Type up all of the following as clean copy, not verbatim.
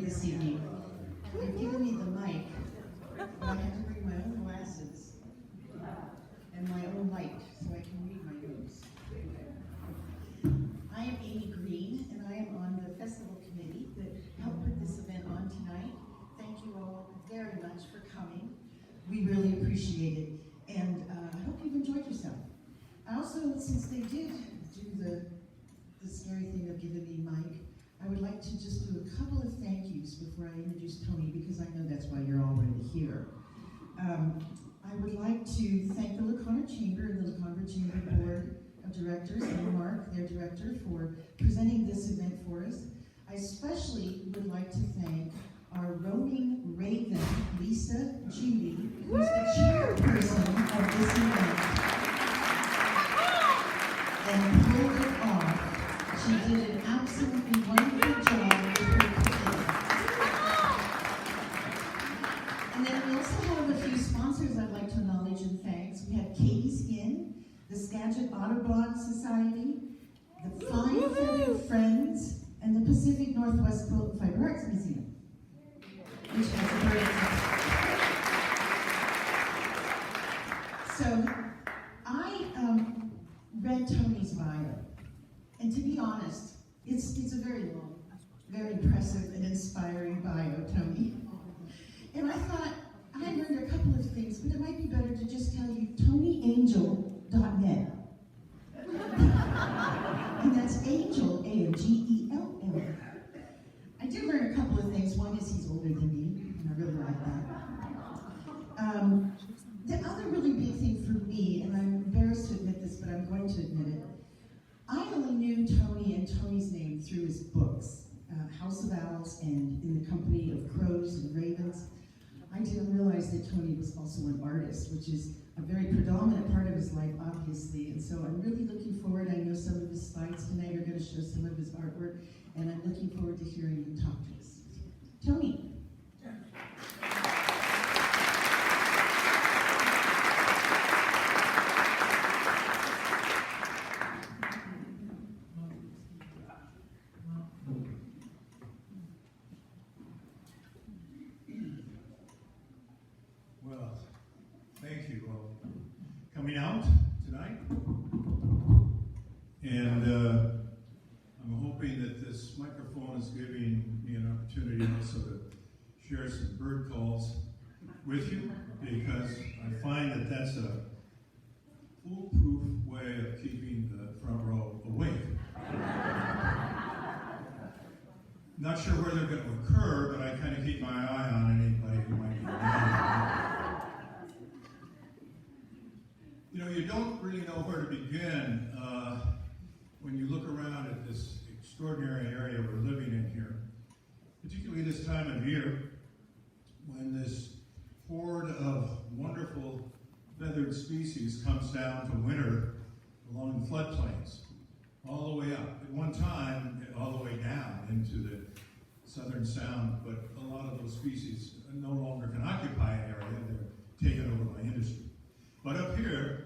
this evening. You've given me the mic, but I have to bring my own glasses and my own light so I can read my notes. I am Amy Green, and I am on the festival committee that helped put this event on tonight. Thank you all very much for coming. We really appreciate it, and I hope you've enjoyed yourself. I also, since they did do the scary thing of giving me mic, I would like to just do a couple of thank yous before I introduce Tony, because I know that's why you're already here. I would like to thank the LaConner Chamber and the LaConner Chamber Board of Directors and Mark, their director, for presenting this event for us. I especially would like to thank our roaming raven, Lisa Judy, who's the chairperson of this event, and pulled it off. She did an absolutely wonderful job with her committee. And then we also have a few sponsors I'd like to acknowledge and thanks. We have Katie's Inn, the Skagit Audubon Society, the Fine Feathered Friends, and the Pacific Northwest Quilt and Fiber Arts Museum, which has a great So I read Tony's bio, and to be honest, it's a very long, very impressive and inspiring bio, Tony. And I thought, I learned a couple of things, but it might be better to just tell you TonyAngell.net. And that's Angel, A-N-G-E-L-L. I did learn a couple of things. One is he's older than me, and I really like that. The other really big thing for me, and I'm embarrassed to admit this, but I'm going to admit it, I only knew Tony and Tony's name through his books, House of Owls and In the Company of Crows and Ravens. I didn't realize that Tony was also an artist, which is a very predominant part of his life, obviously. And so I'm really looking forward. I know some of his slides tonight are going to show some of his artwork, and I'm looking forward to hearing him talk to us. Tony. Well, thank you all for coming out tonight. And I'm hoping that this microphone is giving me an opportunity also to share some bird calls with you, because I find that that's a foolproof way of keeping the front row awake. Not sure where they're going to occur, but I kind of keep my eye on anybody who might be around. You know, you don't really know where to begin when you look around at this extraordinary area we're living in here, particularly this time of year when this horde of wonderful feathered species comes down to winter along the floodplains, all the way up. At one time, all the way down into the southern sound, but a lot of those species no longer can occupy an area. They're taken over by industry. But up here,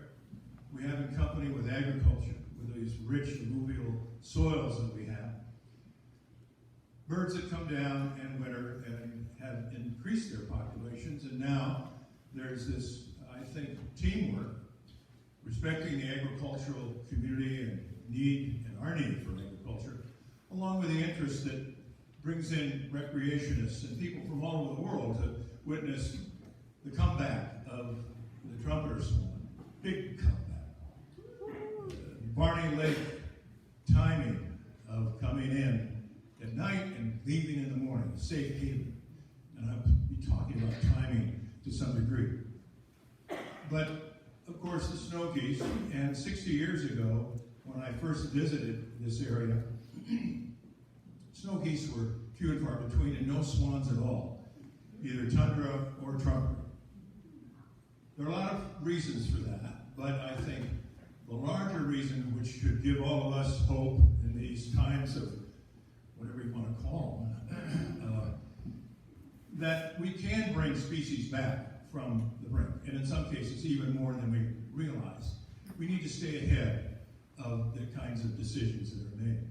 we have in company with agriculture, with these rich alluvial soils that we have, birds that come down in winter and have increased their populations, and now there's this, I think, teamwork, respecting the agricultural community and need, and our need for agriculture, along with the interest that brings in recreationists and people from all over the world to witness the comeback of the trumpeter swan. Big comeback. Barney Lake timing of coming in at night and leaving in the morning, safe haven. And I'll be talking about timing to some degree. But, of course, the snow geese, and 60 years ago, when I first visited this area, snow geese were few and far between, and no swans at all, either tundra or trumpeter. There are a lot of reasons for that, but I think the larger reason, which should give all of us hope in these times of whatever you want to call them, that we can bring species back from the brink, and in some cases even more than we realize. We need to stay ahead of the kinds of decisions that are made.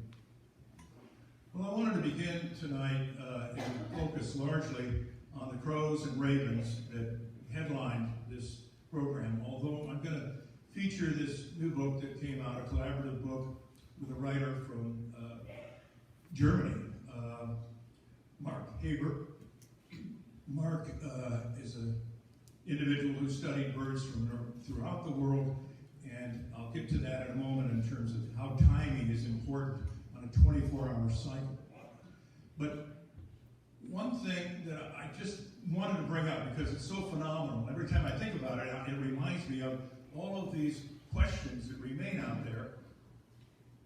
Well, I wanted to begin tonight and focus largely on the crows and ravens that headlined this program, although I'm going to feature this new book that came out, a collaborative book with a writer from Germany, Mark Haber. Mark is an individual who studied birds from throughout the world, and I'll get to that in a moment in terms of how timing is important on a 24-hour cycle. But one thing that I just wanted to bring up, because it's so phenomenal, every time I think about it, it reminds me of all of these questions that remain out there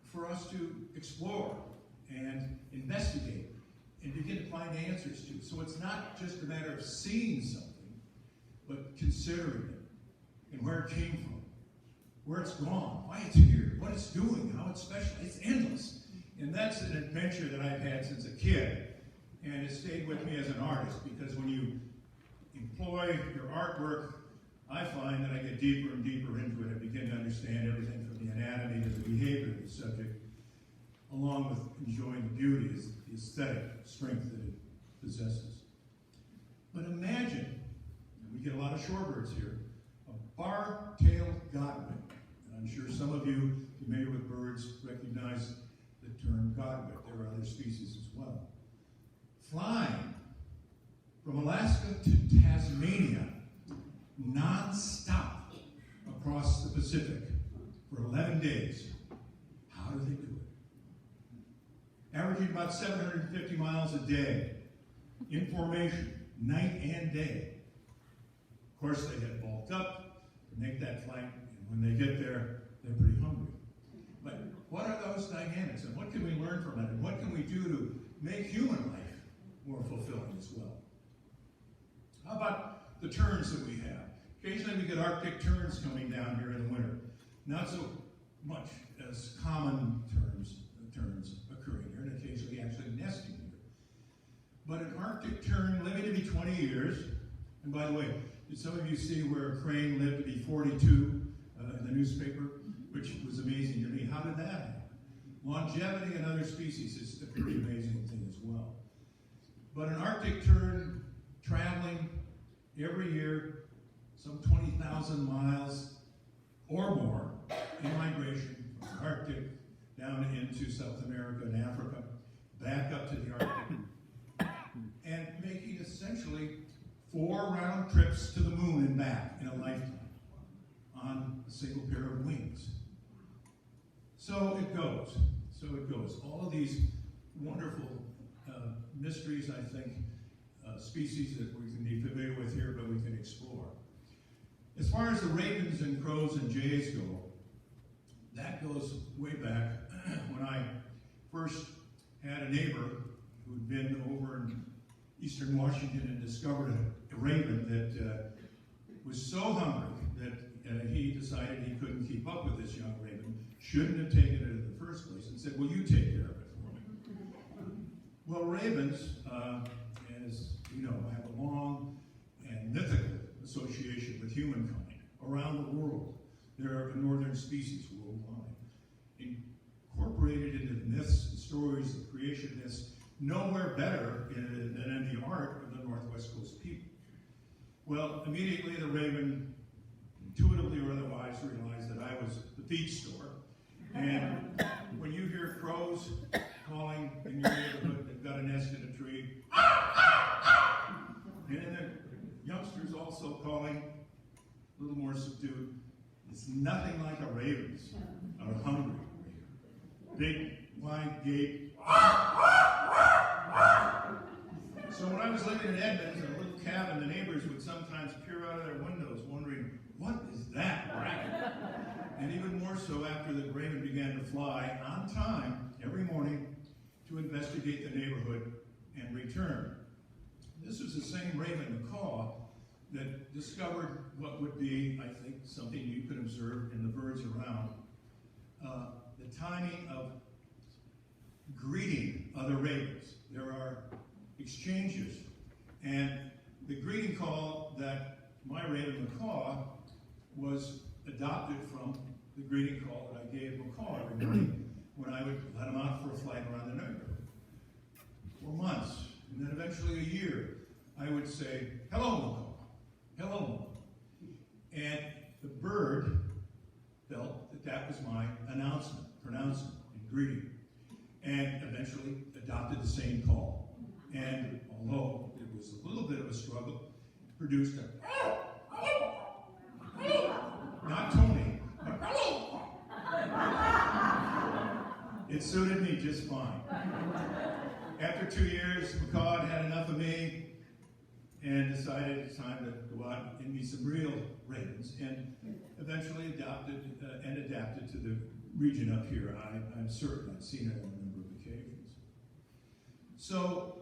for us to explore and investigate and begin to find answers to. So it's not just a matter of seeing something, but considering it and where it came from, where it's gone, why it's here, what it's doing, how it's special. It's endless. And that's an adventure that I've had since a kid. And it stayed with me as an artist, because when you employ your artwork, I find that I get deeper and deeper into it. I begin to understand everything from the anatomy to the behavior of the subject, along with enjoying the beauty, the aesthetic strength that it possesses. But imagine, and we get a lot of shorebirds here, a bar-tailed godwit. And I'm sure some of you familiar with birds recognize the term godwit. There are other species as well. Flying from Alaska to Tasmania, non-stop across the Pacific for 11 days. How do they do it? Averaging about 750 miles a day in formation, night and day. Of course, they get bulked up to make that flight, and when they get there, they're pretty hungry. But what are those dynamics, and what can we learn from it, and what can we do to make human life more fulfilling as well? How about the terns that we have? Occasionally we get Arctic terns coming down here in the winter. Not so much as common terns occurring here, and occasionally actually nesting here. But an Arctic tern living to be 20 years, and by the way, did some of you see where a crane lived to be 42 in the newspaper, which was amazing to me? How did that happen? Longevity in other species is a pretty amazing thing as well. But an Arctic tern traveling every year some 20,000 miles or more in migration from the Arctic down into South America and Africa, back up to the Arctic, and making essentially 4 round trips to the moon and back in a lifetime on a single pair of wings. So it goes. All of these wonderful mysteries, I think, species that we can be familiar with here, but we can explore. As far as the ravens and crows and jays go, that goes way back when I first had a neighbor who'd been over in eastern Washington and discovered a raven that was so hungry that he decided he couldn't keep up with this young raven, shouldn't have taken it in the first place, and said, "Will you take care of it for me?" Well, ravens, as you know, have a long and mythical association with humankind around the world. They're a northern species worldwide, incorporated into the myths and stories of creation myths, nowhere better than in the art of the Northwest Coast people. Well, immediately the raven, intuitively or otherwise, realized that I was the feed store. And when you hear crows calling in your neighborhood, they've got a nest in a tree, and the youngsters also calling, a little more subdued. It's nothing like a raven's, a hungry raven. Big, wide gate. So when I was living in Edmonds in a little cabin, the neighbors would sometimes peer out of their windows wondering, what is that racket? And even more so after the raven began to fly on time every morning to investigate the neighborhood and return. This was the same raven macaw that discovered what would be, I think, something you could observe in the birds around. The timing of greeting other ravens. There are exchanges. And the greeting call that my raven macaw was adopted from the greeting call that I gave macaw every morning when I would let him out for a flight around the neighborhood. And then eventually a year, I would say, hello, macaw, hello, macaw. And the bird felt that that was my announcement, pronouncement, and greeting. And eventually adopted the same call. And although it was a little bit of a struggle, produced a not Tony, but it suited me just fine. After 2 years, macaw had enough of me and decided it's time to go out and meet some real ravens, and eventually adopted and adapted to the region up here. I'm certain I've seen it on a number of occasions. So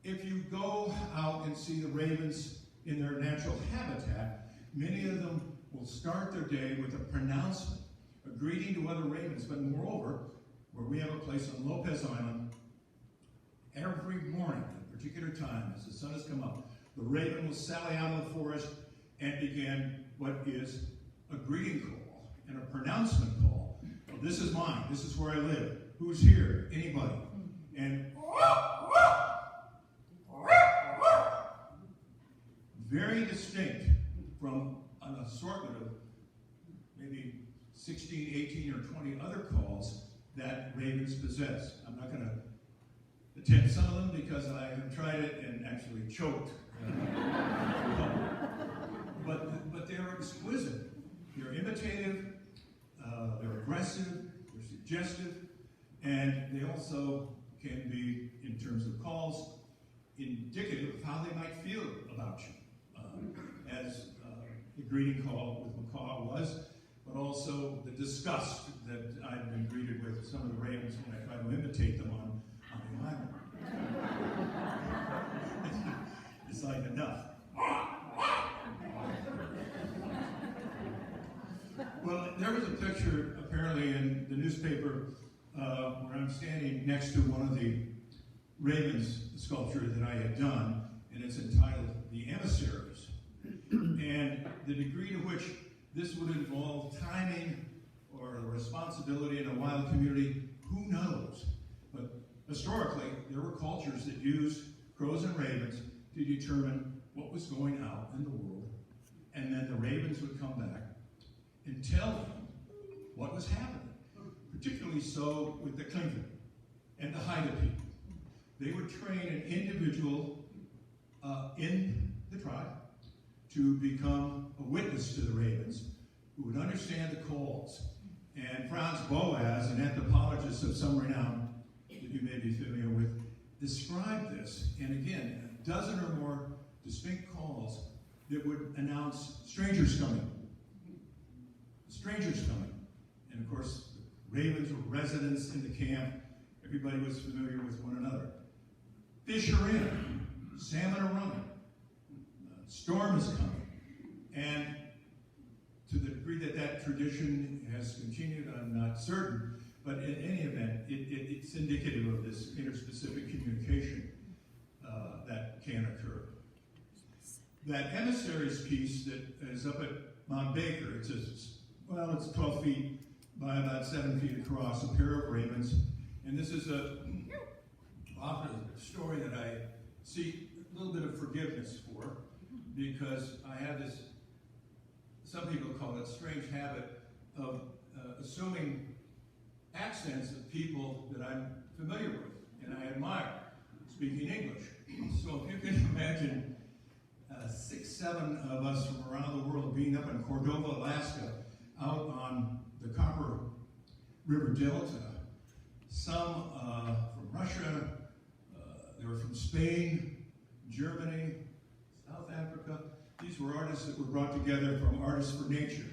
if you go out and see the ravens in their natural habitat, many of them will start their day with a pronouncement, a greeting to other ravens. But moreover, where we have a place on Lopez Island, every morning at a particular time as the sun has come up, the raven will sally out of the forest and begin what is a greeting call and a pronouncement call. Well, this is mine. This is where I live. Who's here? Anybody? And very distinct from an assortment of maybe 16, 18, or 20 other calls that ravens possess. I'm not going to attend some of them because I have tried it and actually choked. But they're exquisite. They're imitative, they're aggressive, they're suggestive, and they also can be, in terms of calls, indicative of how they might feel about you. As the greeting call with macaw was, but also the disgust that I've been greeted with some of the ravens when I try to imitate them on the island. It's like enough. Well, there was a picture apparently in the newspaper where I'm standing next to one of the ravens sculpture that I had done, and it's entitled The Emissaries. And the degree to which this would involve timing or responsibility in a wild community, who knows? But historically, there were cultures that used crows and ravens to determine what was going out in the world, and then the ravens would come back and tell them what was happening. Particularly so with the Clinton and the Haida people. They would train an individual in the tribe to become a witness to the ravens, who would understand the calls. And Franz Boas, an anthropologist of some renown that you may be familiar with, described this, and again, a dozen or more distinct calls that would announce strangers coming. Strangers coming. And of course, the ravens were residents in the camp. Everybody was familiar with one another. Fish are in. Salmon are running. Storm is coming. And to the degree that that tradition has continued, I'm not certain, but in any event, it's indicative of this interspecific communication that can occur. That emissaries piece that is up at Mount Baker, it's 12 feet by about 7 feet across, a pair of ravens. And this is often a story that I seek a little bit of forgiveness for, because I have this, some people call it strange habit of assuming accents of people that I'm familiar with and I admire, speaking English. So if you can imagine 6, 7 of us from around the world being up in Cordova, Alaska, out on the Copper River Delta, some from Russia, they were from Spain, Germany, South Africa. These were artists that were brought together from Artists for Nature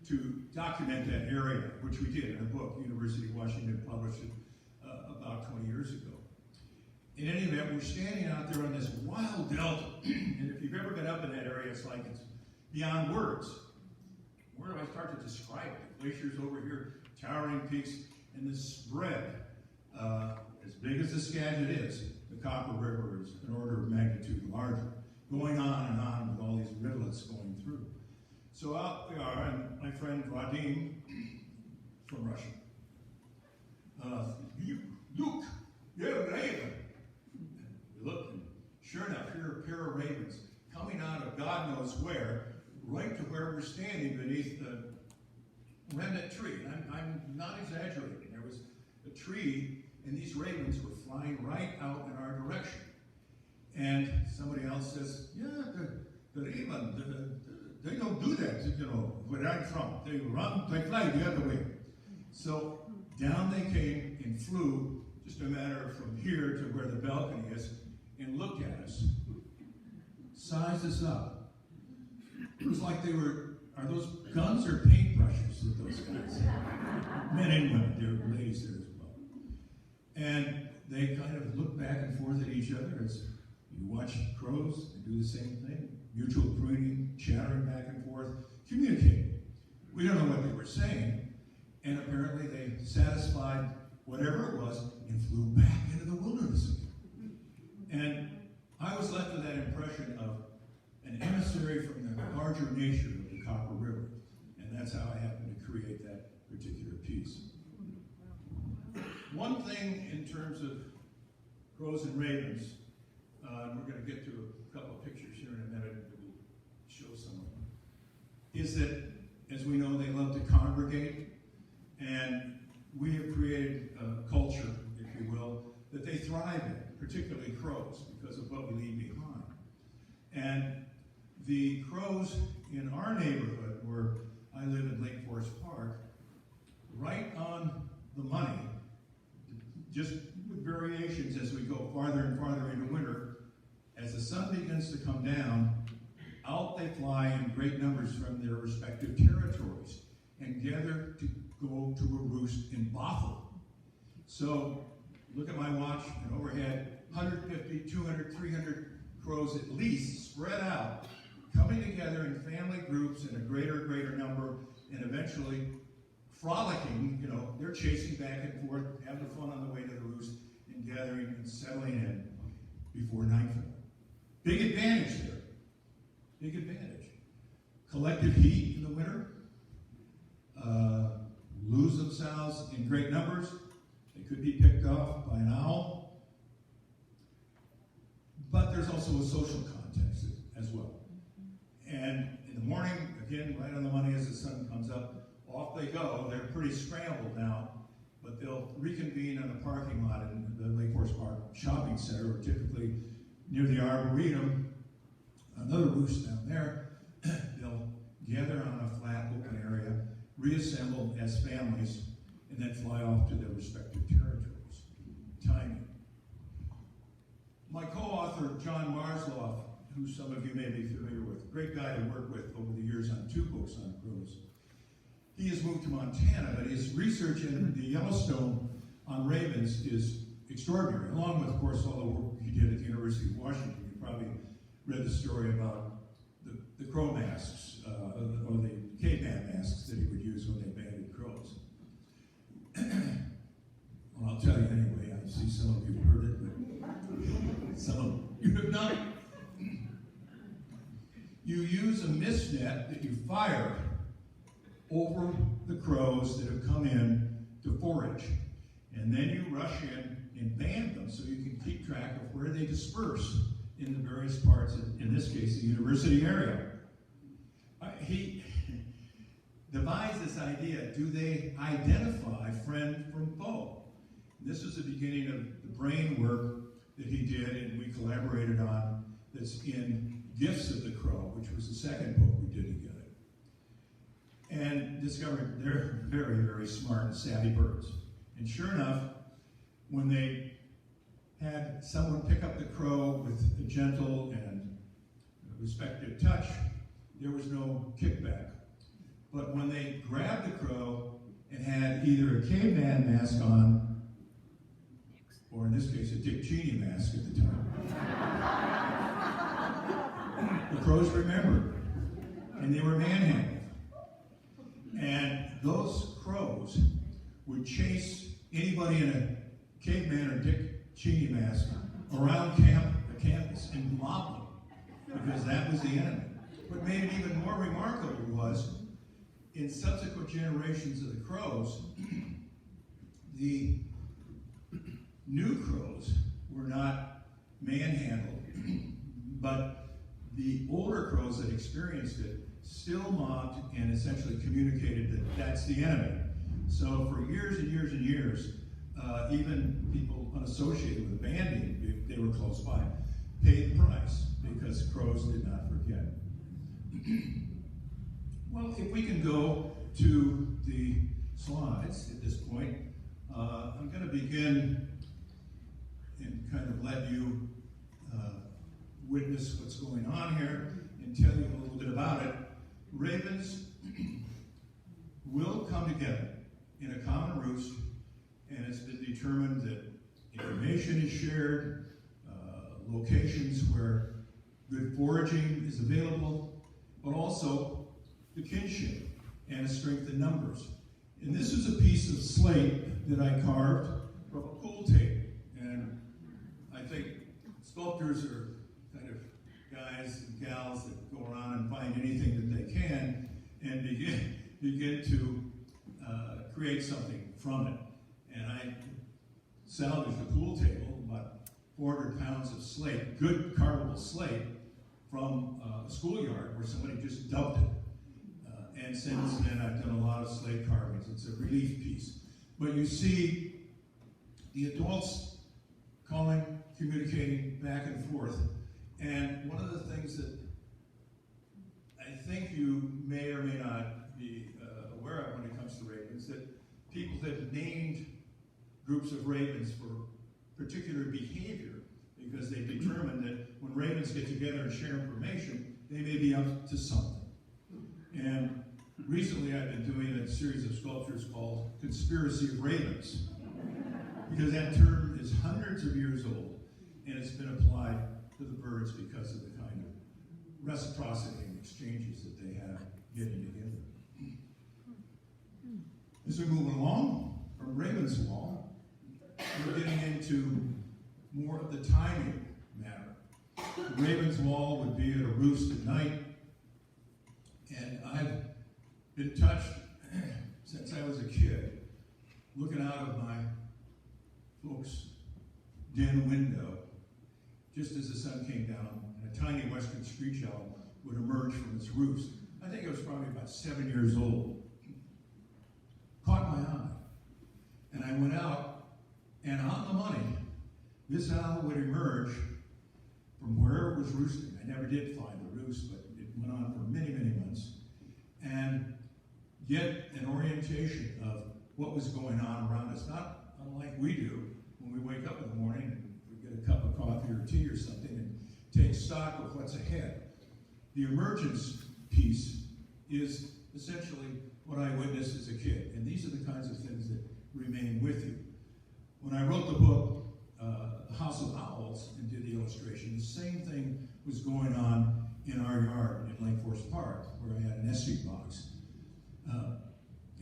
to document that area, which we did in a book. University of Washington published it about 20 years ago. In any event, we're standing out there on this wild delta, and if you've ever been up in that area, it's like it's beyond words. Where do I start to describe it? The glaciers over here, towering peaks, and this spread, as big as the Skagit is, the Copper River is an order of magnitude larger, going on and on with all these rivulets going through. So out we are, and my friend Vadim from Russia. Luke, you're a raven. We look, and Sure enough, here are a pair of ravens coming out of God knows where, right to where we're standing beneath the remnant tree. I'm not exaggerating. There was a tree, and these ravens were flying right out in our direction. And somebody else says, yeah, the raven, they don't do that, where I'm from. They run, they fly the other way. So down they came and flew, just a matter from here to where the balcony is, and looked at us, sized us up. It was like are those guns or paintbrushes with those guys? Men and women, there were ladies there as well. And they kind of looked back and forth at each other as you watch crows, they do the same thing. Mutual pruning, chattering back and forth, communicating. We don't know what they were saying, and apparently they satisfied whatever it was and flew back into the wilderness again. And I was left with that impression of an emissary from the larger nature of the Copper River, and that's how I happened to create that particular piece. One thing in terms of crows and ravens, we're going to get to a couple of pictures here in a minute that will show some of them, is that, as we know, they love to congregate, and we have created a culture, if you will, that they thrive in, particularly crows, because of what we leave behind. And the crows in our neighborhood, where I live in Lake Forest Park, right on the money, just with variations as we go farther and farther into winter, as the sun begins to come down, out they fly in great numbers from their respective territories and gather to go to a roost in Bothell. So look at my watch, and overhead, 150, 200, 300 crows at least spread out, coming together in family groups in a greater number, and eventually frolicking, they're chasing back and forth, having fun on the way to the roost, and gathering and settling in before nightfall. Big advantage there. Big advantage. Collective heat in the winter. Lose themselves in great numbers. They could be picked off by an owl. But there's also a social context as well. And in the morning, again, right on the money as the sun comes up, off they go. They're pretty scrambled now, but they'll reconvene in a parking lot in the Lake Forest Park Shopping Center, or typically near the Arboretum, another roost down there. They'll gather on a flat open area, reassemble as families, and then fly off to their respective territories. Timing. My co-author, John Marsloff, who some of you may be familiar with, great guy to work with over the years on 2 books on crows. He has moved to Montana, but his research in the Yellowstone on ravens is extraordinary, along with, of course, all the work he did at the University of Washington. You probably read the story about the crow masks, or the caveman masks that he would use when they banded crows. Well, I'll tell you anyway. I see some of you have heard it, but some of you have not. You use a mist net that you fire over the crows that have come in to forage. And then you rush in and band them so you can keep track of where they disperse in the various parts, in this case, the university area. He devised this idea: do they identify friend from foe? This is the beginning of the brain work that he did and we collaborated on, that's in Gifts of the Crow, which was the second book we did together. And discovered they're very, very smart and savvy birds. And sure enough, when they had someone pick up the crow with a gentle and respectful touch, there was no kickback. But when they grabbed the crow and had either a caveman mask on, or in this case, a Dick Cheney mask at the time, the crows remembered, and they were manhandled. And those crows would chase anybody in a caveman or Dick Cheney mask around the campus and mob them, because that was the enemy. What made it even more remarkable was, in subsequent generations of the crows, the new crows were not manhandled but the older crows that experienced it still mocked and essentially communicated that that's the enemy. So for years and years and years, even people unassociated with banding, if they were close by, paid the price because crows did not forget. Well, if we can go to the slides at this point, I'm going to begin and kind of let you witness what's going on here and tell you a little bit about it. Ravens will come together in a common roost, and it's been determined that information is shared, locations where good foraging is available, but also the kinship and a strength in numbers. And this is a piece of slate that I carved from a pool table. And I think sculptors are kind of guys and gals that go around and find anything that they can and begin to create something from it. And I salvaged a pool table, about 400 pounds of slate, good carvable slate, from a schoolyard where somebody just dumped it. And since then, I've done a lot of slate carvings. It's a relief piece. But you see the adults calling, communicating back and forth. And one of the things that I think you may or may not be aware of when it comes to ravens, that people have named groups of ravens for particular behavior because they determined that when ravens get together and share information, they may be up to something. And recently I've been doing a series of sculptures called Conspiracy of Ravens, because that term is hundreds of years old, and it's been applied to the birds because of the kind of reciprocity and exchanges that they have getting together. As we move along from Raven's Wall, we're getting into more of the timing matter. The Raven's Wall would be at a roost at night, and I've been touched since I was a kid, looking out of my folks' den window, just as the sun came down, and a tiny western screech owl would emerge from its roost. I think I was probably about 7 years old. Caught my eye. And I went out, and on the money, this owl would emerge from wherever it was roosting. I never did find the roost, but it went on for many, many months. And get an orientation of what was going on around us, not unlike we do when we wake up in the morning and we get a cup of coffee or tea or something and take stock of what's ahead. The emergence piece is essentially what I witnessed as a kid, and these are the kinds of things that remain with you. When I wrote the book, House of Owls, and did the illustration, the same thing was going on in our yard in Lake Forest Park, where I had a nesting box.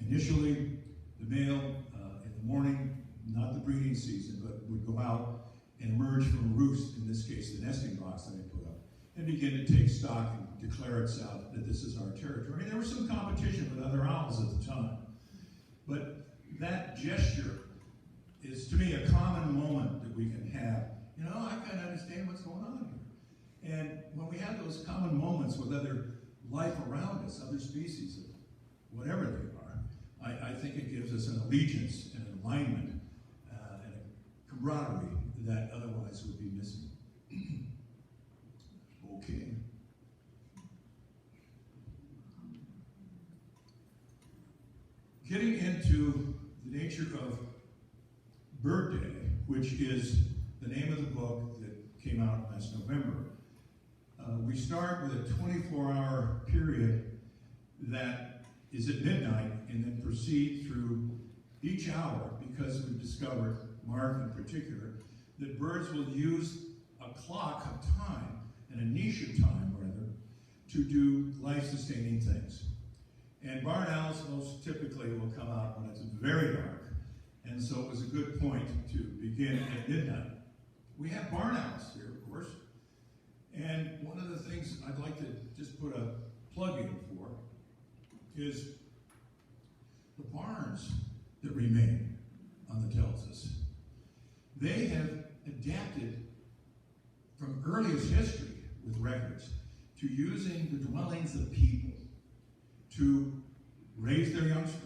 Initially, the male in the morning, not the breeding season, but would go out and emerge from a roost, in this case the nesting box that I put up, and begin to take stock and declare itself that this is our territory. And there was some competition with other owls at the time. But that gesture is, to me, a common moment that we can have. You know, I kind of understand what's going on here. And when we have those common moments with other life around us, other species, of whatever they are, I think it gives us an allegiance and an alignment and a camaraderie that otherwise would be missing. Okay. Getting into the nature of Bird Day, which is the name of the book that came out last November. We start with a 24-hour period that is at midnight and then proceed through each hour, because we've discovered, Mark in particular, that birds will use a clock of time, and a niche of time, rather, to do life-sustaining things. And barn owls most typically will come out when it's very dark, and so it was a good point to begin at midnight. We have barn owls here, of course, and one of the things I'd like to just put a plug in for is the barns that remain on the Telsus. They have adapted from earliest history with records to using the dwellings of people to raise their youngsters.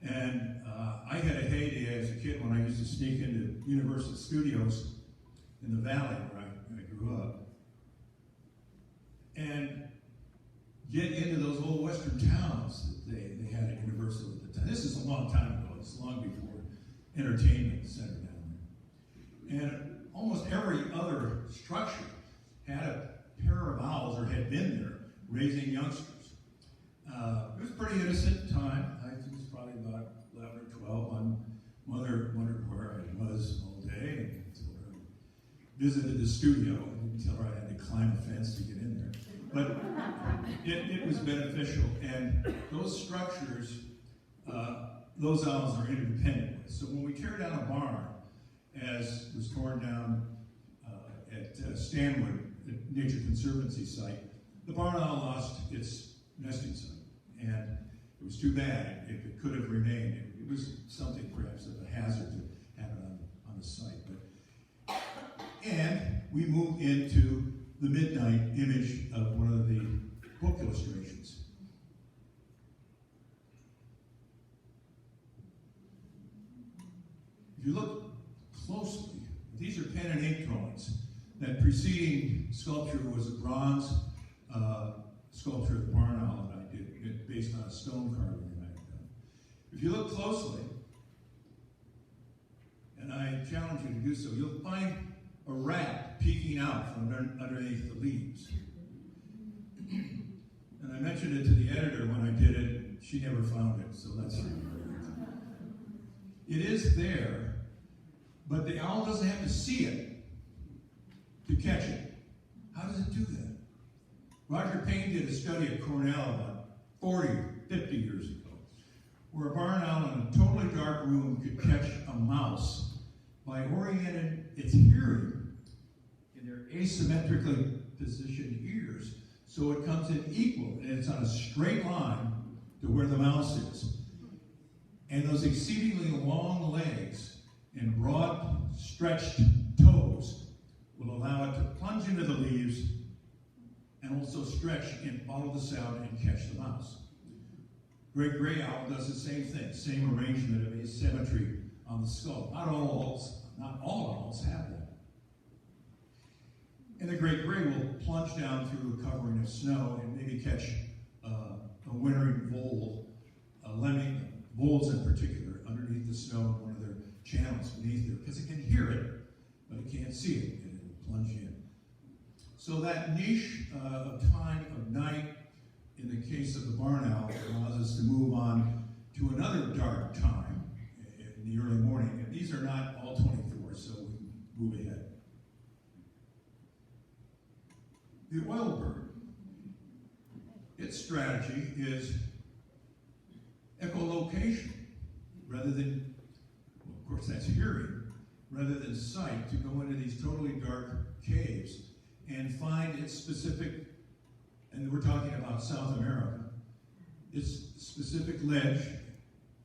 And I had a heyday as a kid when I used to sneak into Universal Studios in the valley where I grew up and get into those old western towns that they had at Universal at the time. This is a long time ago. It's long before entertainment center down there. And almost every other structure had a pair of owls or had been there raising youngsters. It was a pretty innocent time. I was probably about 11 or 12. My mother wondered where I was all day and told her I visited the studio. I didn't tell her I had to climb a fence to get in there. But it was beneficial. And those structures, those owls are interdependent. So when we tear down a barn, as was torn down at Stanwood, the Nature Conservancy site, the barn owl lost its nesting site. And it was too bad if it could have remained. It was something perhaps of a hazard to have it on the site. And we moved into the midnight image of one of the book illustrations. If you look closely, these are pen and ink drawings. That preceding sculpture was a bronze sculpture of the barn owl that I did, based on a stone carving that I had done. If you look closely, and I challenge you to do so, you'll find a rat peeking out from underneath the leaves. And I mentioned it to the editor when I did it, and she never found it, so that's it is there, but the owl doesn't have to see it to catch it. How does it do that? Roger Payne did a study at Cornell about 40, 50 years ago, where a barn owl in a totally dark room could catch a mouse by orienting its hearing in their asymmetrically positioned ears so it comes in equal and it's on a straight line to where the mouse is. And those exceedingly long legs and broad stretched toes will allow it to plunge into the leaves and also stretch and follow the sound and catch the mouse. Great gray owl does the same thing, same arrangement of asymmetry on the skull. Not all owls have that. And the great gray will plunge down through a covering of snow and maybe catch a wintering vole, a lemming, voles in particular, underneath the snow in one of their channels beneath there, because it can hear it, but it can't see it, and it will plunge in. So that niche of time of night, in the case of the barn owl, allows us to move on to another dark time in the early morning. And these are not all 24, so we move ahead. The oil bird, its strategy is echolocation, rather than, well, of course that's hearing, rather than sight, to go into these totally dark caves and find its specific, and we're talking about South America, its specific ledge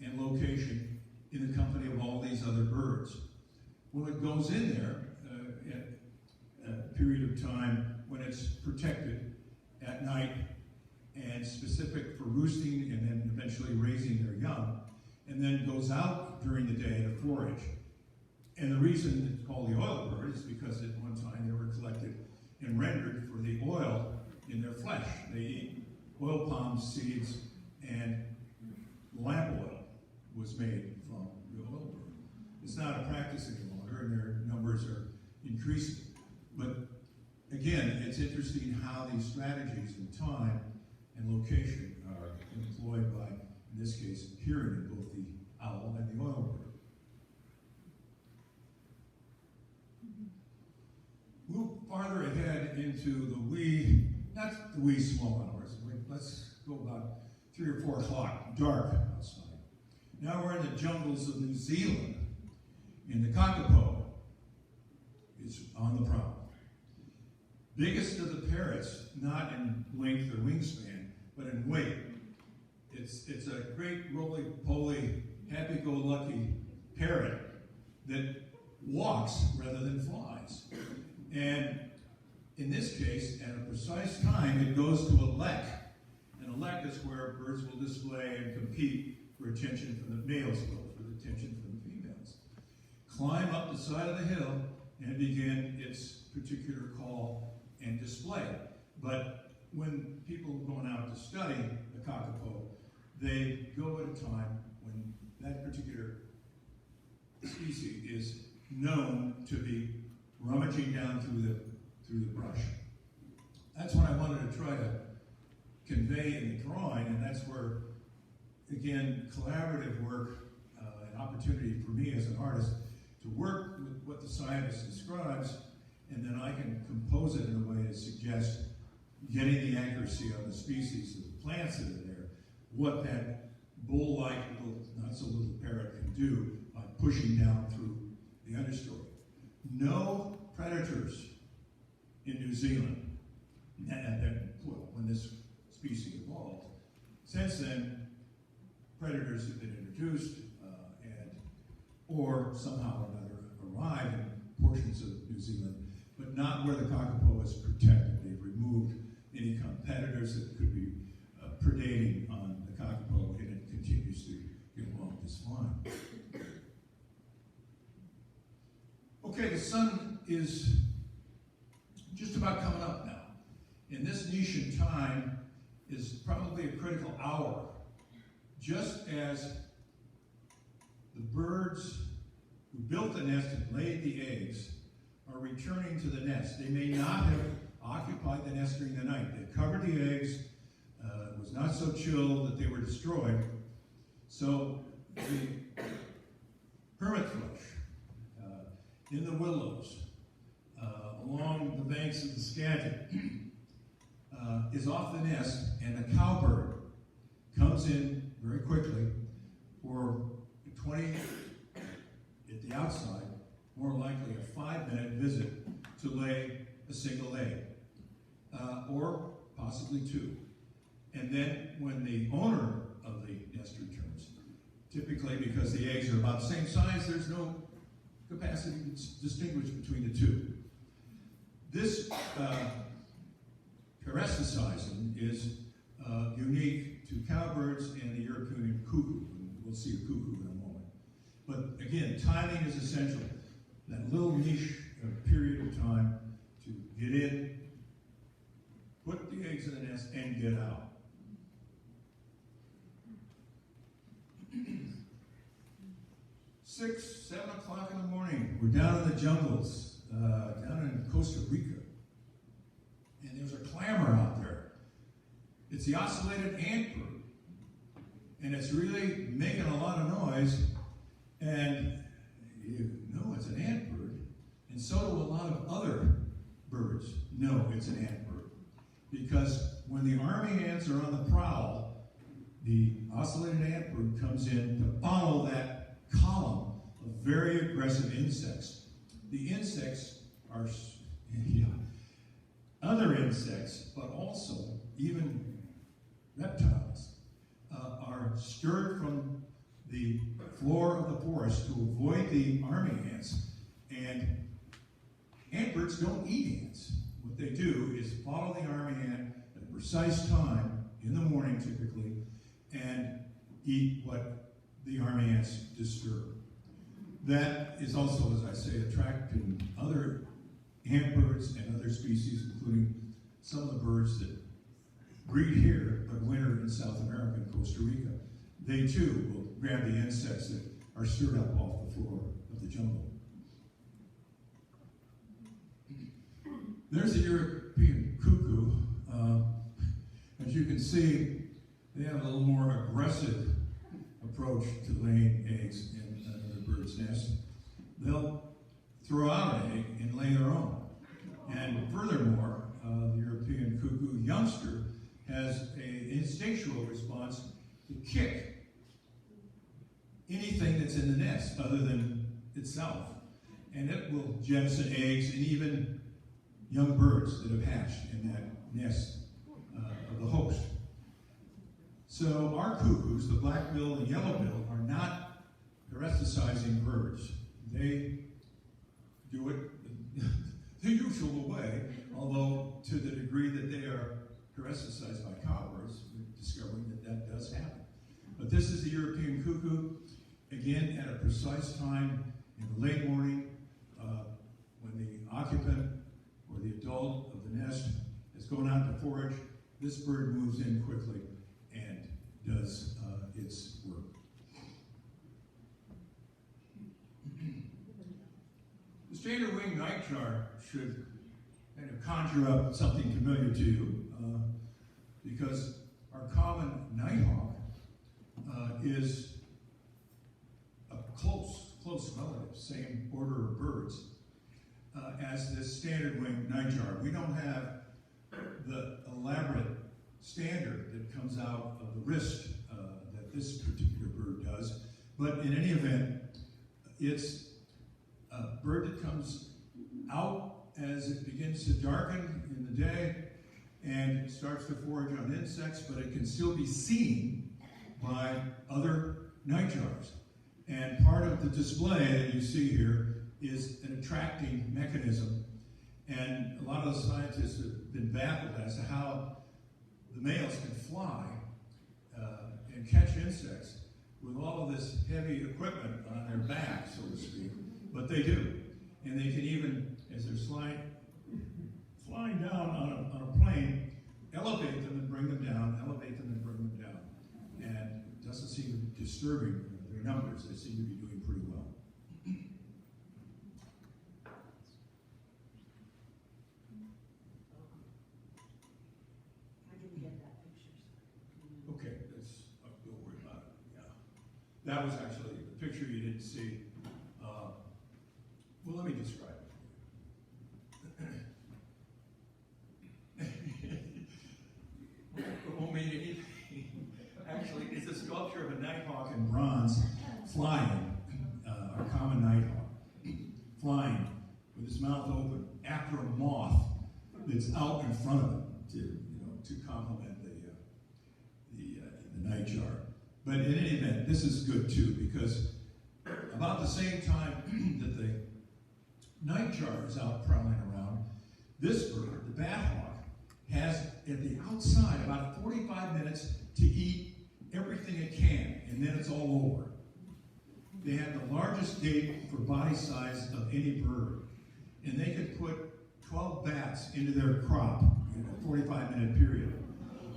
and location in the company of all these other birds. Well, it goes in there at a period of time when it's protected at night and specific for roosting and then eventually raising their young, and then goes out during the day to forage. And the reason it's called the oil bird is because at one time they were collected and rendered for the oil in their flesh. They eat oil palm seeds, and lamp oil was made from the oil bird. It's not a practice any longer, and their numbers are increasing. But again, it's interesting how these strategies in time and location are employed by, in this case, hearing in both the owl and the oil bird. Move farther ahead into the wee, not the wee small hours. Let's go about 3 or 4 o'clock, dark outside. Now we're in the jungles of New Zealand, and the kakapo is on the prowl. Biggest of the parrots, not in length or wingspan, but in weight. It's a great roly-poly, happy-go-lucky parrot that walks rather than flies. And in this case, at a precise time, it goes to a lek. And a lek is where birds will display and compete for attention from the males, for the attention from the females. Climb up the side of the hill and begin its particular call and display. But when people are going out to study the kakapo, they go at a time when that particular species is known to be rummaging down through the brush. That's what I wanted to try to convey in the drawing, and that's where, again, collaborative work, an opportunity for me as an artist to work with what the scientist describes, and then I can compose it in a way to suggest getting the accuracy on the species of the plants that are there, what that bull-like little, not so little parrot can do by pushing down through the understory. No predators in New Zealand, when this species evolved. Since then, predators have been introduced or somehow or another arrived in portions of New Zealand, but not where the kakapo is protected. They've removed any competitors that could be predating on the kakapo, and it continues to get along just fine. Okay, the sun is just about coming up now. And this niche in time is probably a critical hour, just as the birds who built the nest and laid the eggs are returning to the nest. They may not have occupied the nest during the night. They covered the eggs. It was not so chill that they were destroyed. So the hermit thrush in the willows, along the banks of the Skagit, is off the nest, and the cowbird comes in very quickly for 20 at the outside, more likely a 5-minute visit to lay a single egg, or possibly 2. And then when the owner of the nest returns, typically because the eggs are about the same size, there's no capacity to distinguish between the two. This parasticizing is unique to cowbirds and the European cuckoo. We'll see a cuckoo in a moment. But again, timing is essential. That little niche period of time to get in, put the eggs in the nest, and get out. 6, 7 o'clock in the morning, we're down in the jungles, down in Costa Rica. And there's a clamor out there. It's the ocellated antbird. And it's really making a lot of noise. And you know it's an antbird. And so do a lot of other birds know it's an antbird. Because when the army ants are on the prowl, the ocellated antbird comes in to follow that column of very aggressive insects. The insects are, other insects, but also even reptiles, are stirred from the floor of the forest to avoid the army ants. And antbirds don't eat ants. What they do is follow the army ant at a precise time, in the morning typically, and eat what the army ants disturb. That is also, as I say, attracting other antbirds and other species, including some of the birds that breed here but winter in South America and Costa Rica. They too will grab the insects that are stirred up off the floor of the jungle. There's the European cuckoo. As you can see, they have a little more aggressive approach to laying eggs in another bird's nest. They'll throw out an egg and lay their own. And furthermore, the European cuckoo youngster has an instinctual response to kick anything that's in the nest other than itself. And it will jettison eggs and even young birds that have hatched in that nest of the host. So our cuckoos, the black-billed and yellow-billed, are not parasticizing birds. They do it the usual way, although to the degree that they are parasiticized by cowbirds, we're discovering that that does happen. But this is the European cuckoo, again at a precise time in the late morning when the occupant or the adult of the nest has gone out to forage. This bird moves in quickly and does its work. The standard winged nightjar should kind of conjure up something familiar to you, because our common nighthawk is a close relative, same order of birds, as this standard winged nightjar. We don't have the elaborate standard that comes out of the wrist that this particular bird does, but in any event, it's a bird that comes out as it begins to darken in the day and starts to forage on insects, but it can still be seen by other nightjars. And part of the display that you see here is an attracting mechanism. And a lot of the scientists have been baffled as to how the males can fly and catch insects with all of this heavy equipment on their back, so to speak. But they do. And they can even, as they're flying down on a plane, elevate them and bring them down, elevate them and bring them down. And it doesn't seem to be disturbing their numbers. They seem to be doing pretty well. I didn't get that picture. Okay, don't worry about it. Yeah. That was actually the picture you didn't see. Well, let me describe it. It won't mean anything. Actually, it's a sculpture of a nighthawk in bronze flying, our common nighthawk, flying with his mouth open after a moth that's out in front of him to complement the nightjar. But in any event, this is good too, because about the same time that the nightjar is out prowling around, this bird, the bathhawk, has at the outside about 45 minutes to eat everything it can, and then it's all over. They have the largest gate for body size of any bird, and they can put 12 bats into their crop in a 45-minute period.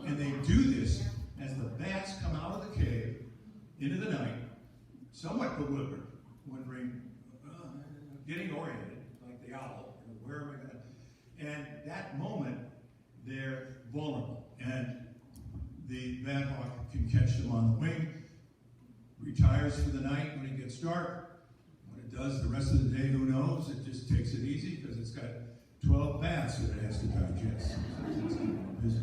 And they do this as the bats come out of the cave into the night, somewhat bewildered, wondering, getting oriented, like the owl, where am I going to? And that moment, they're vulnerable. And the bathhawk can catch them on the wing, retires for the night when it gets dark. When it does the rest of the day, who knows? It just takes it easy because it's got 12 bats that it has to digest. It's busy.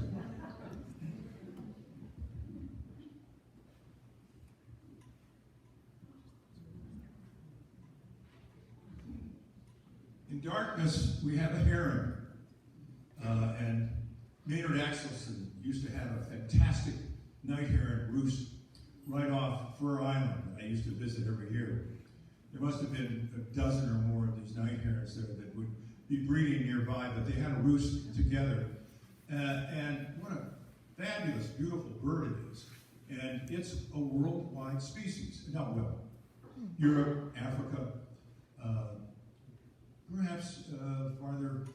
In darkness, we have a heron, and Maynard Axelson used to have a fantastic night heron roost right off Fur Island that I used to visit every year. There must have been a dozen or more of these night herons there that would be breeding nearby, but they had a roost together. And what a fabulous, beautiful bird it is. And it's a worldwide species. Now, well, Europe, Africa, perhaps farther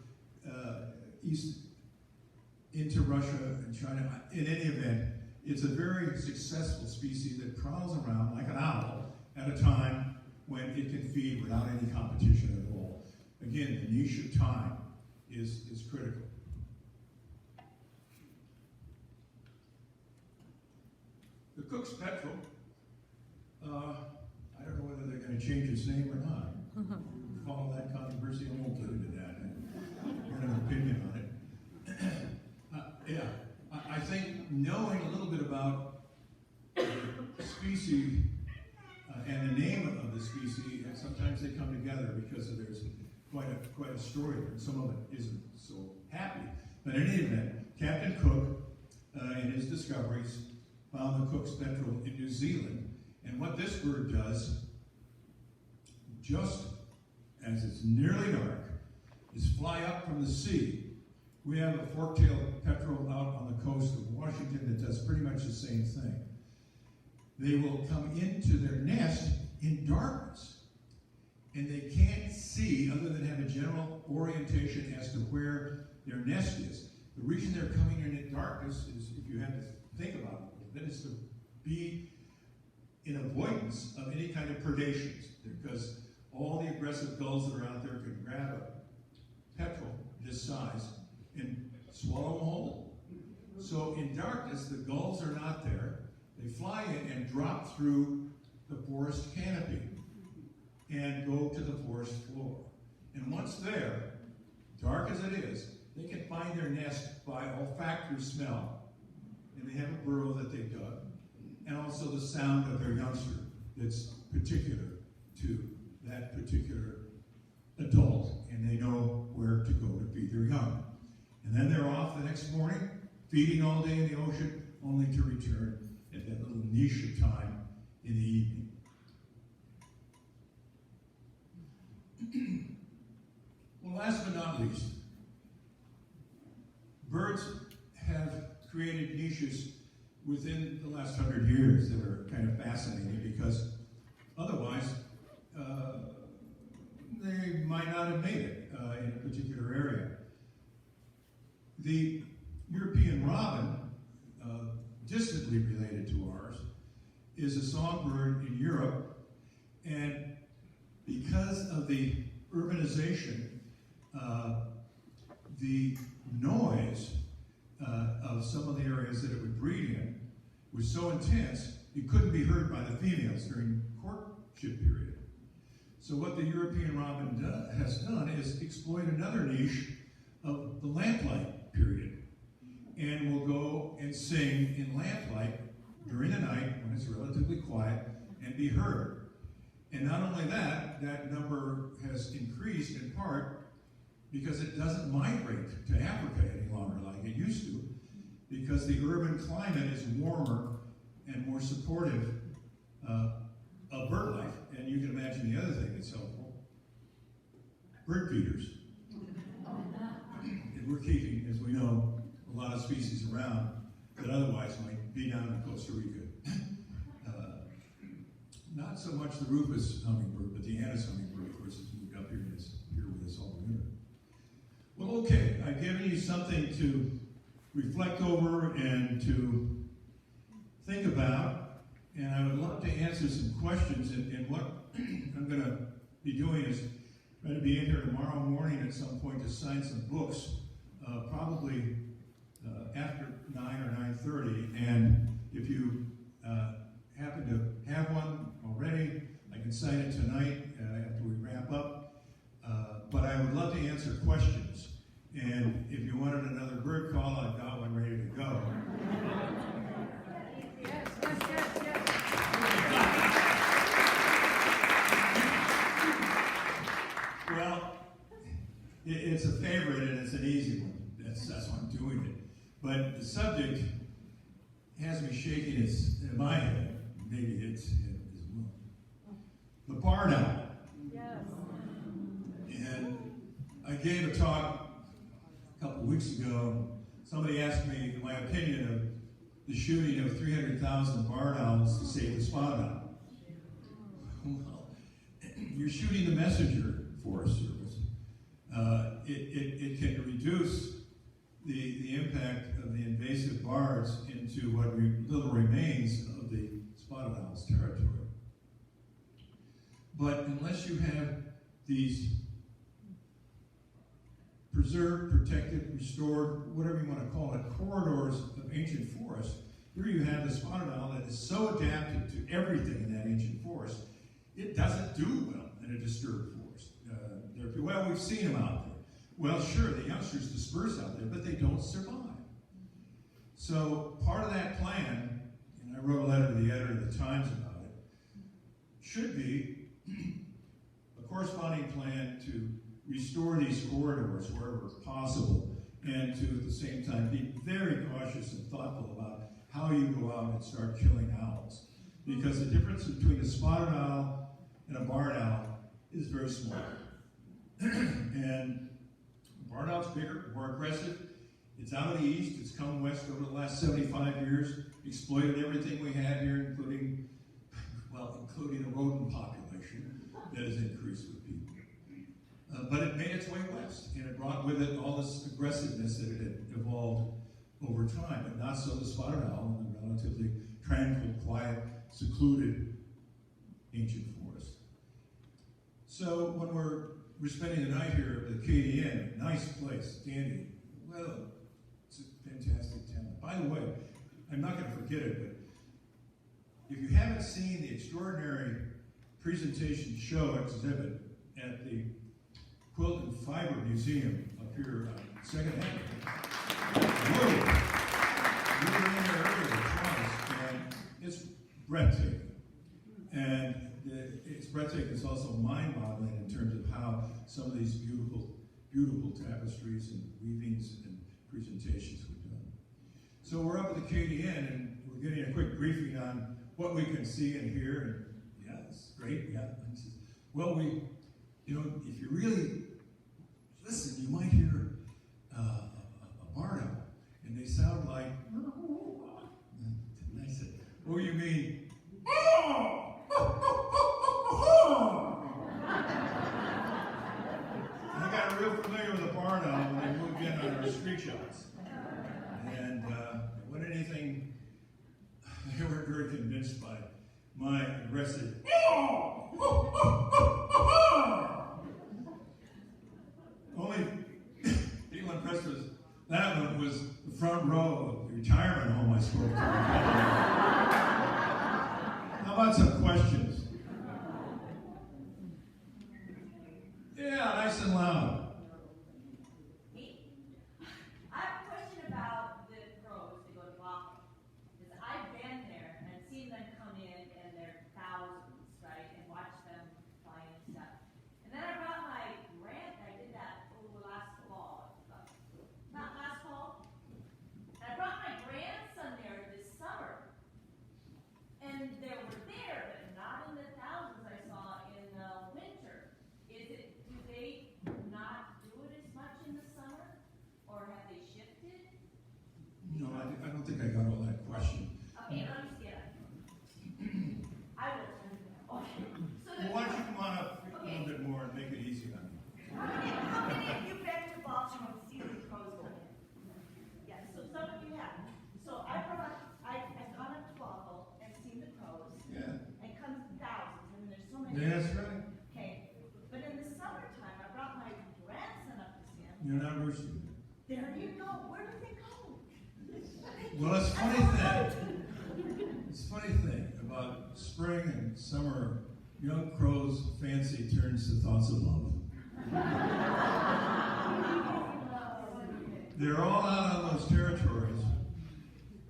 east into Russia and China. In any event, it's a very successful species that prowls around like an owl at a time when it can feed without any competition at all. Again, the niche of time is critical. The Cook's petrel, I don't know whether they're going to change its name or not. Follow that controversy, I won't get into that. I have an opinion on it. I think knowing a little bit about the species and the name of the species, and sometimes they come together because there's quite a story there, and some of it isn't so happy. But in any event, Captain Cook, in his discoveries, found the Cook's petrel in New Zealand, and what this bird does, just as it's nearly dark, is fly up from the sea. We have a fork-tailed petrel out on the coast of Washington that does pretty much the same thing. They will come into their nest in darkness, and they can't see other than have a general orientation as to where their nest is. The reason they're coming in darkness is, if you had to think about it, that is to be in avoidance of any kind of predations, because all the aggressive gulls that are out there can grab a petrel this size and swallow them whole. So in darkness, the gulls are not there. They fly in and drop through the forest canopy and go to the forest floor. And once there, dark as it is, they can find their nest by olfactory smell, and they have a burrow that they've dug, and also the sound of their youngster that's particular to that particular adult, and they know where to go to feed their young. And then they're off the next morning, feeding all day in the ocean, only to return at that little niche of time in the evening. Well, last but not least, birds have created niches within the last 100 years that are kind of fascinating, because otherwise they might not have made it in a particular area. The European robin, distantly related to ours, is a songbird in Europe, and because of the urbanization, the noise of some of the areas that it would breed in was so intense it couldn't be heard by the females during courtship period. So what the European robin has done is exploit another niche of the lamplight period, and will go and sing in lamplight during the night when it's relatively quiet and be heard. And not only that, that number has increased in part because it doesn't migrate to Africa any longer like it used to, because the urban climate is warmer and more supportive of bird life. And you can imagine the other thing that's helpful: bird feeders. And we're keeping, as we know, a lot of species around that otherwise might be down in Costa Rica. Not so much the rufous hummingbird, but the Anna's hummingbird, of course, has moved up here and is here with us all winter. Well, okay, I've given you something to reflect over and to think about, and I would love to answer some questions. And what I'm going to be doing is try to be in here tomorrow morning at some point to sign some books, probably after 9 or 9:30. And if you happen to have one already, I can sign it tonight after we wrap up. But I would love to answer questions. And if you wanted another bird call, I've got one ready to go. Yes, yes, yes, yes. Well, it's a favorite and it's an easy one. That's why I'm doing it. But the subject has me shaking in my head. Maybe it's head as well. The barn owl. Yes. And I gave a talk a couple weeks ago. Somebody asked me my opinion of the shooting of 300,000 barn owls to save the spotted owl. Well, you're shooting the messenger Forest Service. It can reduce the impact of the invasive birds into what little remains of the spotted owl's territory. But unless you have these preserved, protected, restored, whatever you want to call it, corridors of ancient forest, here you have the spotted owl that is so adapted to everything in that ancient forest, it doesn't do well in a disturbed forest. Well, we've seen them out there. Well, sure, the youngsters disperse out there, but they don't survive. So part of that plan, and I wrote a letter to the editor of the Times about it, should be a corresponding plan to restore these corridors wherever possible, and to at the same time be very cautious and thoughtful about how you go out and start killing owls. Because the difference between a spotted owl and a barred owl is very small. And Barn Owl's bigger, more aggressive. It's out of the east. It's come west over the last 75 years, exploited everything we had here, including the rodent population that has increased with people. But it made its way west, and it brought with it all this aggressiveness that it had evolved over time, but not so the spotted owl in the relatively tranquil, quiet, secluded ancient forest. So when we're spending the night here at the KDN, nice place, dandy, well, it's a fantastic town. By the way, I'm not going to forget it, but if you haven't seen the extraordinary presentation show exhibit at the Quilt and Fiber Museum up here on 2nd Avenue, we were in there earlier twice, and it's breathtaking. And it's breathtaking. It's also mind-boggling in terms of how some of these beautiful, beautiful tapestries and weavings and presentations were done. So we're up at the KDN, and we're getting a quick briefing on what we can see and hear. And yeah, it's great. Yeah. Well, if you really listen, you might hear a barn owl, and they sound like. And I said, "Oh, you mean?" And I got real familiar with the barn owl when I moved in on our street shots. And when anything, they weren't very convinced by my aggressive. Only people impressed with that one was the front row of the retirement home I spoke to. How about some questions? Yeah, nice and loud. I have a question about the crows that go to Waffle. Because I've been there and seen them come in their thousands, right? And watch them fly and stuff. And then I brought my I did that last fall. Not last fall. And I brought my grandson there this summer. And they were there, but not in the thousands I saw in the winter. Do they not do it as much in the summer? Or have they shifted? No, I don't think I got all that question. Okay, let me see it. I will. Okay. So Well, why don't you come on up a little bit more and make it easy on me? how many of you been to Baltimore and seen the crows come in? Yes, so some of you have. So I've gone up to Waffle and seen the crows. Yeah. It comes in thousands, and there's so many. That's right. Okay, but in the summertime, I brought my grandson up to see him. You're not roosting. There you go. Where do they go? Well, it's a funny thing. It's a funny thing about spring and summer. Young crows' fancy turns to thoughts of love. They're all out on those territories,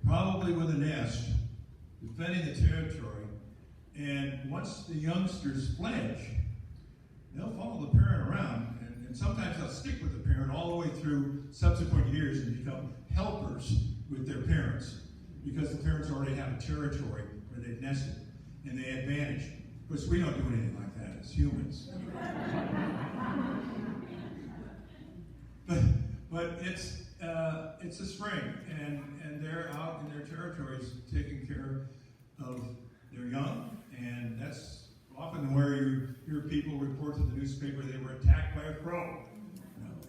probably with a nest, defending the territory. And once the youngsters fledge, they'll follow the parent around, and sometimes they'll stick with the parent all the way through subsequent years and become helpers with their parents, because the parents already have a territory where they've nested, and they advantage. Of course, we don't do anything like that as humans. But it's a spring, and they're out in their territories taking care of their young, and that's often where you hear people report to the newspaper they were attacked by a crow.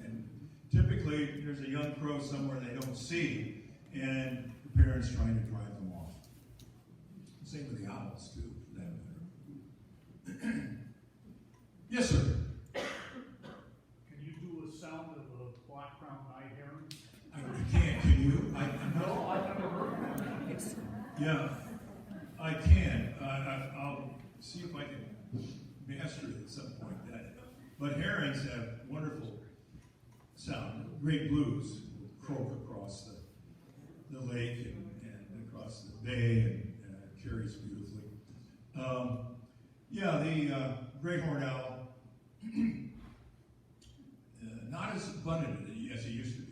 And typically, there's a young crow somewhere they don't see, and the parents trying to drive them off. Same with the owls, too, for that matter. Yes, sir. Can you do a sound of a black-crowned night heron? I can't. Can you? No, I've never heard that. Yeah, I can. I'll see if I can master it at some point. But herons have wonderful sound. Great blues croak across the lake and across the bay, and carries beautifully. The great horned owl, not as abundant as it used to be.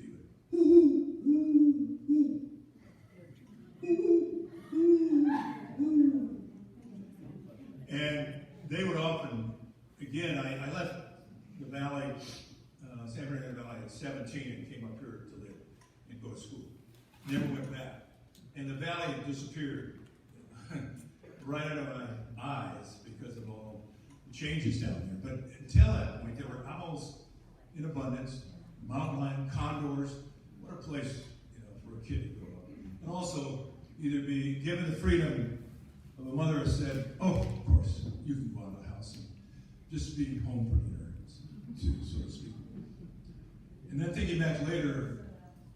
And they would often, again, I left the valley, San Bernardino Valley at 7 never went back. And the valley disappeared right out of my eyes because of all the changes down there. But until that point, there were owls in abundance, mountain lion, condors. What a place, for a kid to grow up. And also, either be given the freedom of a mother who said, "Oh, of course, you can go out of the house and just be home for dinner," so to speak. And then thinking back later,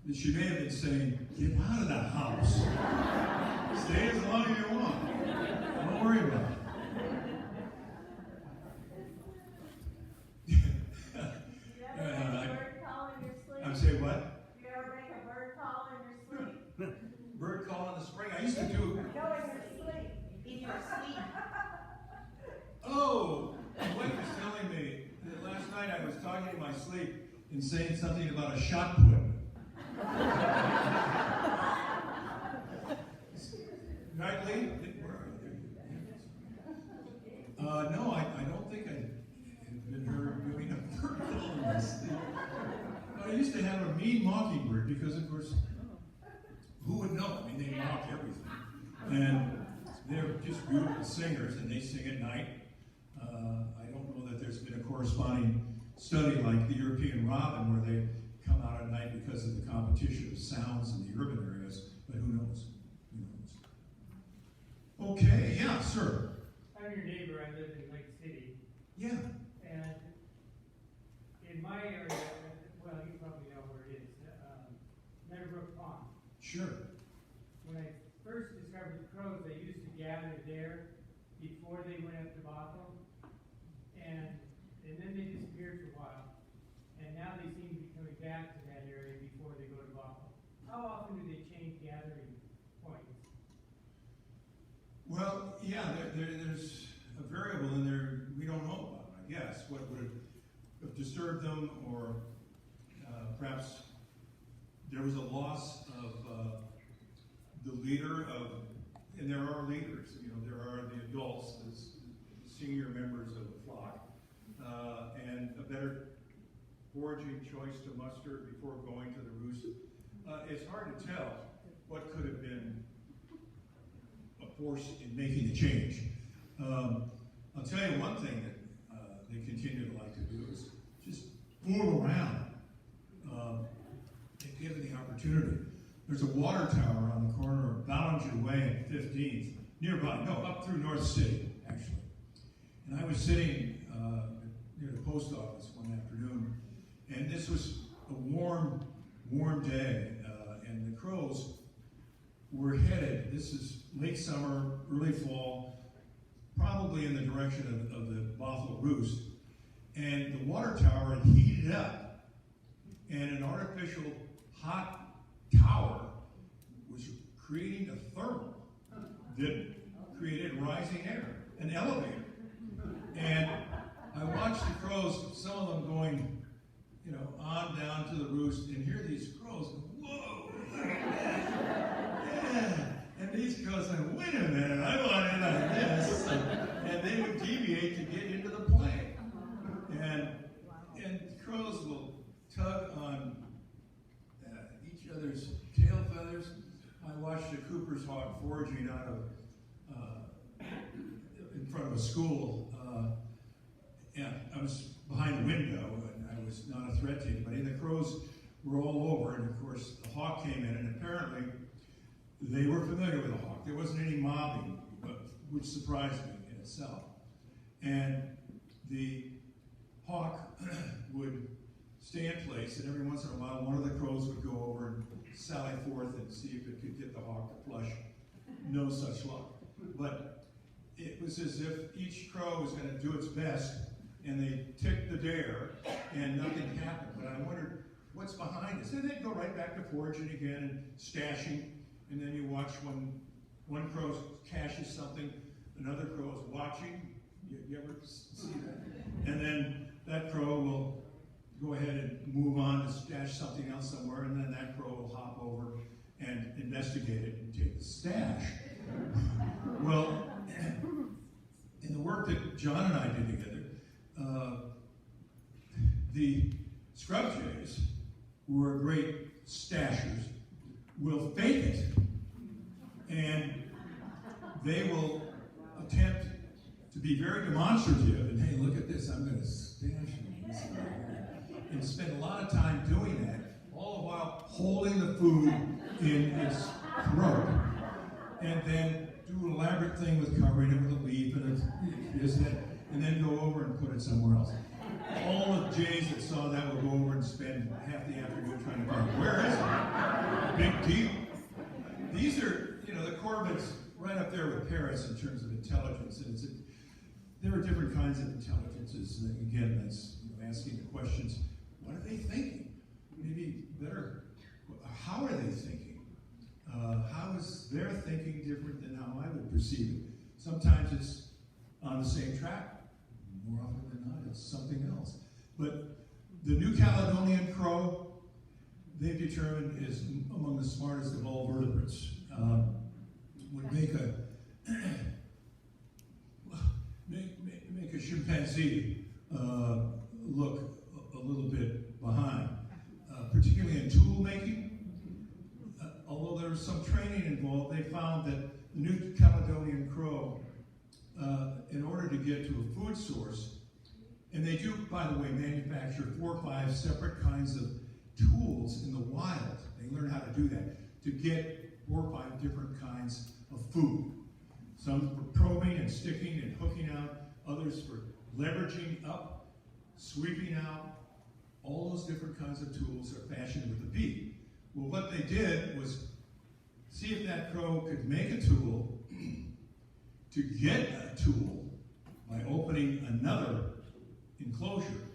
that she may have been saying, "Get out of the house. Stay as long as you want. Don't worry about it." I'm saying what? You ever make a bird call in your sleep? Bird call in the spring. I used to do. No, in your sleep. In your sleep. Oh, my wife was telling me that last night I was talking in my sleep and saying something about a shot put. Right, Lee? Where are you? No, I don't think I've been heard doing a bird call in my sleep. I used to have a mean mockingbird because, of course, who would know? I mean, they mock everything. And they're just beautiful singers, and they sing at night. I don't know that there's been a corresponding study like the European robin where they come out at night because of the competition of sounds in the urban areas, but who knows? Who knows? Okay, yeah, sir. I'm your neighbor. I live in Lake City. Yeah. And in my area, well, you probably know where it is, Meadowbrook Pond. Sure. When I first discovered the crows, they used to gather there before they went up to Bothell. And then they disappeared for a while. And now they seem to be coming back to that area before they go to Bothell. How often do they change gathering points? Well, yeah, there's a variable in there we don't know about, I guess. What would have disturbed them, or perhaps there was a loss of the leader of, and there are leaders, there are the adults, the senior members of the flock, and a better foraging choice to muster before going to the roost. It's hard to tell what could have been a force in making the change. I'll tell you one thing that they continue to like to do is just fool around if given the opportunity. There's a water tower on the corner of Ballinger Way and 15th, nearby, no, up through North City, actually. And I was sitting near the post office one afternoon, and this was a warm day, and the crows were headed, this is late summer, early fall, probably in the direction of the Bothell Roost, and the water tower had heated up, and an artificial hot tower was creating a thermal that created rising air, an elevator. And I watched the crows, some of them going, on down to the roost, and hear these crows go, whoa, yeah. And these crows said, wait a minute, I want in on this. And they would deviate to get into the plane. And crows will tug on each other's tail feathers. I watched a Cooper's hawk foraging out of in front of a school. And I was behind the window, and I was not a threat to anybody. And the crows were all over, and of course the hawk came in, and apparently they were familiar with the hawk. There wasn't any mobbing, which surprised me in itself. And the hawk would stay in place, and every once in a while one of the crows would go over and sally forth and see if it could get the hawk to flush. No such luck. But it was as if each crow was going to do its best, and they ticked the dare, and nothing happened. But I wondered, what's behind this? And they'd go right back to foraging again and stashing, and then you watch when one crow caches something, another crow is watching. You ever see that? And then that crow will go ahead and move on to stash something else somewhere, and then that crow will hop over and investigate it and take the stash. Well, in the work that John and I did together, the scrub jays were great stashers will fake it. And they will attempt to be very demonstrative. And hey, look at this, I'm going to stash this. And spend a lot of time doing that, all the while holding the food in its throat. And then do an elaborate thing with covering it with a leaf and this and that, and then go over and put it somewhere else. All the Jays that saw that will go over and spend half the afternoon trying to find it. Where is it? Big deal. These are, the Corvids right up there with parrots in terms of intelligence. And there are different kinds of intelligences. And again, that's asking the questions, what are they thinking? Maybe better, how are they thinking? How is their thinking different than how I would perceive it? Sometimes it's on the same track. More often than not, it's something else. But the New Caledonian crow, they've determined, is among the smartest of all vertebrates. Would make a chimpanzee look a little bit behind, particularly in tool making. Although there was some training involved, they found that the New Caledonian crow, in order to get to a food source, and they do, by the way, manufacture 4 or 5 separate kinds of tools in the wild. They learn how to do that, to get 4 or 5 different kinds of food. Some for probing and sticking and hooking out, others for leveraging up, sweeping out. All those different kinds of tools are fashioned with a beak. Well, what they did was see if that crow could make a tool to get a tool by opening another enclosure,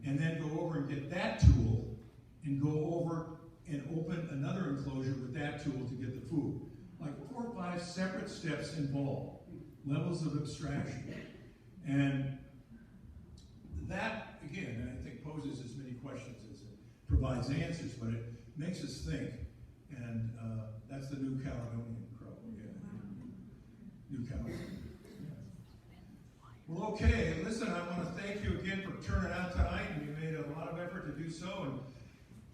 and then go over and get that tool and go over and open another enclosure with that tool to get the food. Like 4 or 5 separate steps involved, levels of abstraction. And that, again, I think poses as many questions as it provides answers, but it makes us think. And that's the New Caledonian crow. Yeah. New Caledonian. Well, okay, listen, I want to thank you again for turning out tonight, and you made a lot of effort to do so, and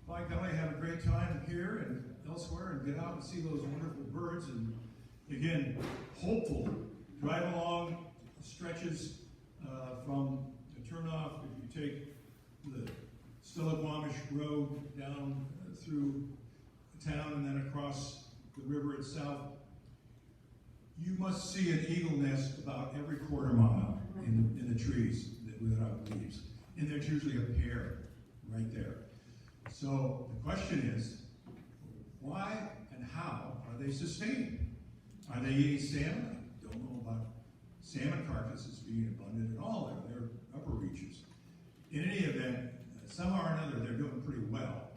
by golly, have a great time here and elsewhere, and get out and see those wonderful birds, and again, hopeful, drive along stretches from the turnoff, if you take the Stillaguamish Road down through town and then across the river itself, you must see an eagle nest about every quarter mile in the trees without leaves. And there's usually a pair right there. So the question is, why and how are they sustained? Are they eating salmon? I don't know about salmon carcasses being abundant at all there. They're upper reaches. In any event, somehow or another, they're doing pretty well.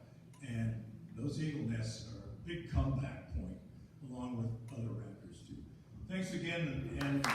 And those eagle nests are a big comeback point, along with other raptors too. Thanks again, and